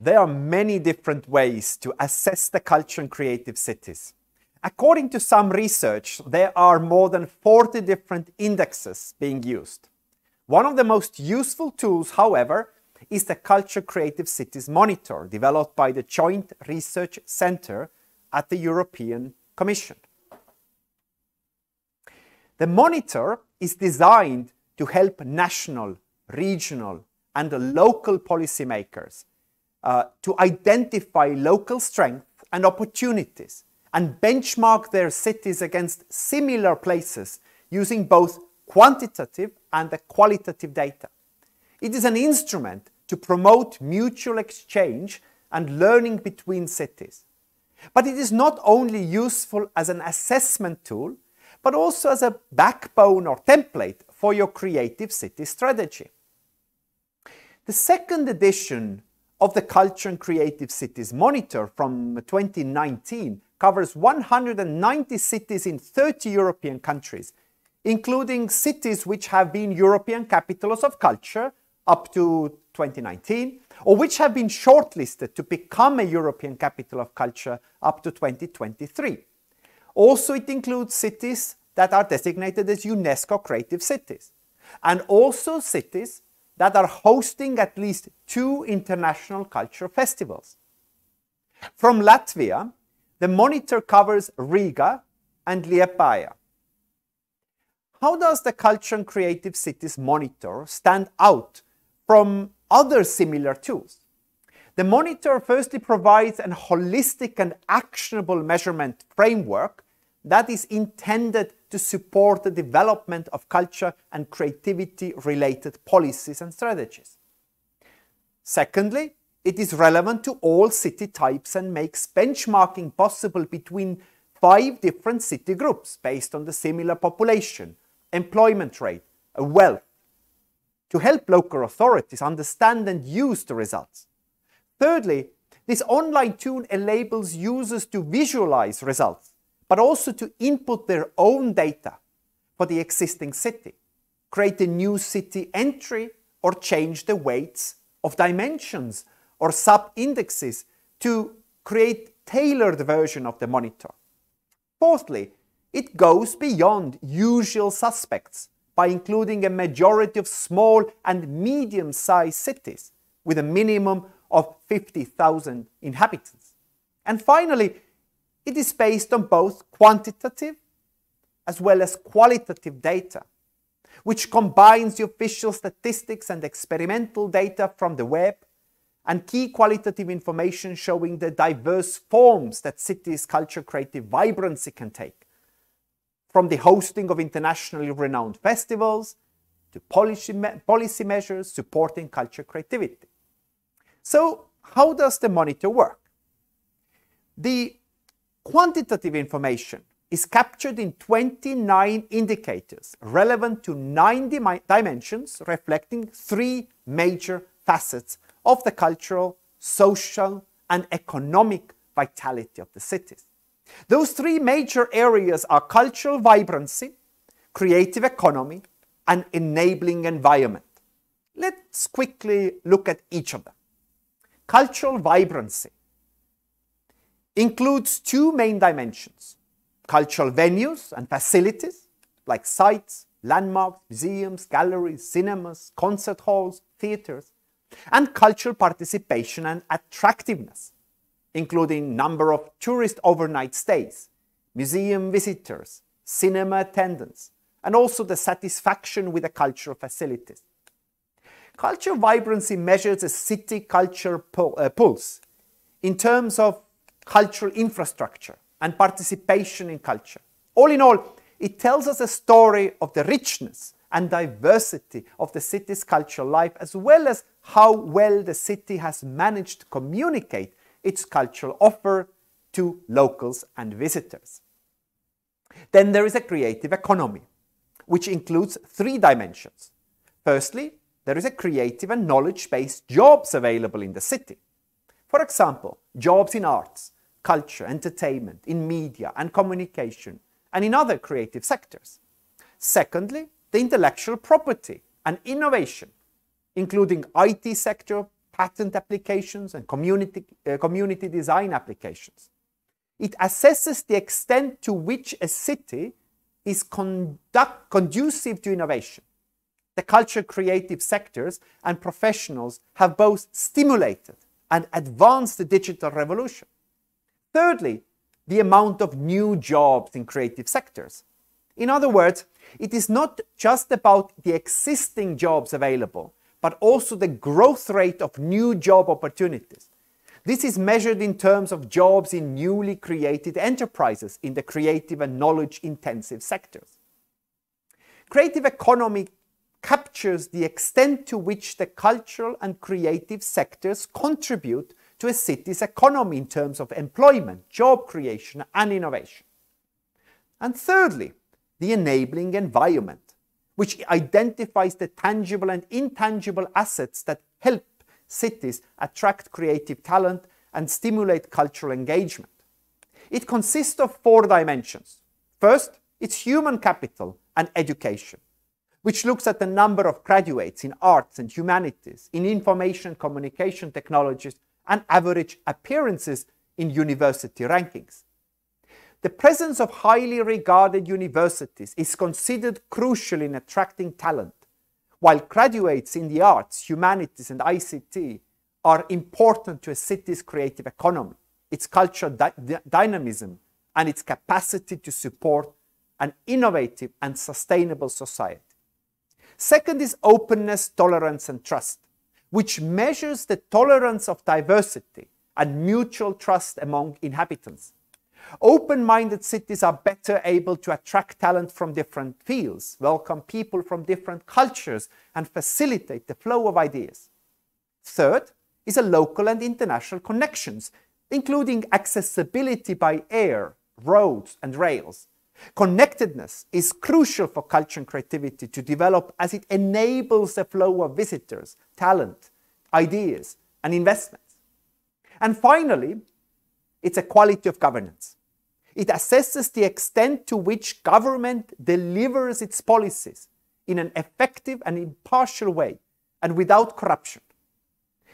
There are many different ways to assess the culture and creative cities. According to some research, there are more than 40 different indexes being used. One of the most useful tools, however, is the Culture Creative Cities Monitor, developed by the Joint Research Centre at the European Commission. The monitor is designed to help national, regional, and local policymakers to identify local strengths and opportunities and benchmark their cities against similar places using both quantitative and qualitative data. It is an instrument to promote mutual exchange and learning between cities. But it is not only useful as an assessment tool, but also as a backbone or template for your creative city strategy. The second edition of the Culture and Creative Cities Monitor from 2019 covers 190 cities in 30 European countries, including cities which have been European capitals of culture up to 2019, or which have been shortlisted to become a European capital of culture up to 2023. Also, it includes cities that are designated as UNESCO Creative Cities, and also cities that are hosting at least 2 international culture festivals. From Latvia, the monitor covers Riga and Liepāja. How does the Culture and Creative Cities Monitor stand out from other similar tools? The monitor firstly provides a holistic and actionable measurement framework that is intended to support the development of culture and creativity-related policies and strategies. Secondly, it is relevant to all city types and makes benchmarking possible between 5 different city groups based on the similar population, employment rate, wealth, to help local authorities understand and use the results. Thirdly, this online tool enables users to visualize results, but also to input their own data for the existing city, create a new city entry, or change the weights of dimensions or sub-indexes to create tailored version of the monitor. Fourthly, it goes beyond usual suspects by including a majority of small and medium-sized cities with a minimum of 50,000 inhabitants. And finally, it is based on both quantitative as well as qualitative data, which combines the official statistics and experimental data from the web and key qualitative information showing the diverse forms that cities' culture creative vibrancy can take, from the hosting of internationally renowned festivals to policy measures supporting culture creativity. So, how does the monitor work? The quantitative information is captured in 29 indicators relevant to 9 dimensions, reflecting 3 major facets of the cultural, social, and economic vitality of the cities. Those 3 major areas are cultural vibrancy, creative economy, and enabling environment. Let's quickly look at each of them. Cultural vibrancy includes 2 main dimensions: cultural venues and facilities like sites, landmarks, museums, galleries, cinemas, concert halls, theaters, and cultural participation and attractiveness, including number of tourist overnight stays, museum visitors, cinema attendance, and also the satisfaction with the cultural facilities. Cultural vibrancy measures a city culture pulse in terms of cultural infrastructure and participation in culture. All in all, it tells us a story of the richness and diversity of the city's cultural life, as well as how well the city has managed to communicate its cultural offer to locals and visitors. Then there is a creative economy, which includes 3 dimensions. Firstly, there is a creative and knowledge-based jobs available in the city. For example, jobs in arts, culture, entertainment, in media and communication, and in other creative sectors. Secondly, the intellectual property and innovation, including IT sector, patent applications and community design applications. It assesses the extent to which a city is conducive to innovation. The culture creative sectors and professionals have both stimulated and advanced the digital revolution. Thirdly, the amount of new jobs in creative sectors. In other words, it is not just about the existing jobs available, but also the growth rate of new job opportunities. This is measured in terms of jobs in newly created enterprises in the creative and knowledge-intensive sectors. Creative economy captures the extent to which the cultural and creative sectors contribute to a city's economy in terms of employment, job creation, and innovation. And thirdly, the enabling environment, which identifies the tangible and intangible assets that help cities attract creative talent and stimulate cultural engagement. It consists of 4 dimensions. First, it's human capital and education, which looks at the number of graduates in arts and humanities, in information and communication technologies, and average appearances in university rankings. The presence of highly regarded universities is considered crucial in attracting talent, while graduates in the arts, humanities, and ICT are important to a city's creative economy, its cultural dynamism, and its capacity to support an innovative and sustainable society. Second is openness, tolerance, and trust, which measures the tolerance of diversity and mutual trust among inhabitants. Open-minded cities are better able to attract talent from different fields, welcome people from different cultures, and facilitate the flow of ideas. Third is a local and international connections, including accessibility by air, roads, and rails. Connectedness is crucial for culture and creativity to develop as it enables the flow of visitors, talent, ideas, and investments. And finally, it's a quality of governance. It assesses the extent to which government delivers its policies in an effective and impartial way and without corruption.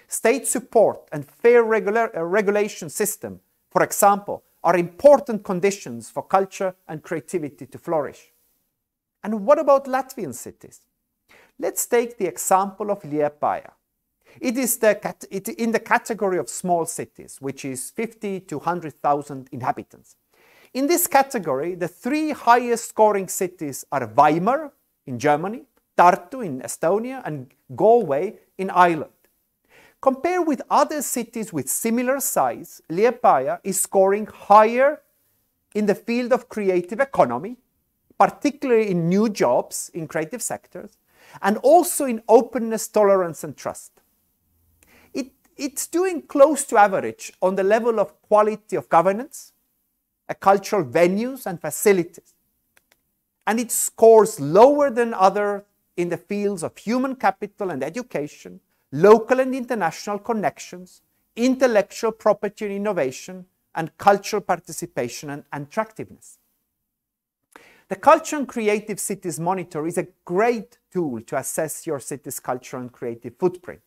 State support and fair regulation system, for example, are important conditions for culture and creativity to flourish. And what about Latvian cities? Let's take the example of Liepāja. It is in the category of small cities, which is 50 to 100,000 inhabitants. In this category, the 3 highest scoring cities are Weimar in Germany, Tartu in Estonia, and Galway in Ireland. Compared with other cities with similar size, Liepāja is scoring higher in the field of creative economy, particularly in new jobs in creative sectors, and also in openness, tolerance, and trust. It's doing close to average on the level of quality of governance, cultural venues and facilities. And it scores lower than others in the fields of human capital and education, local and international connections, intellectual property and innovation, and cultural participation and attractiveness. The Culture and Creative Cities Monitor is a great tool to assess your city's cultural and creative footprint.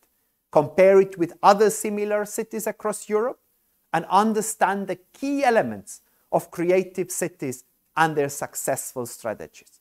Compare it with other similar cities across Europe and understand the key elements of creative cities and their successful strategies.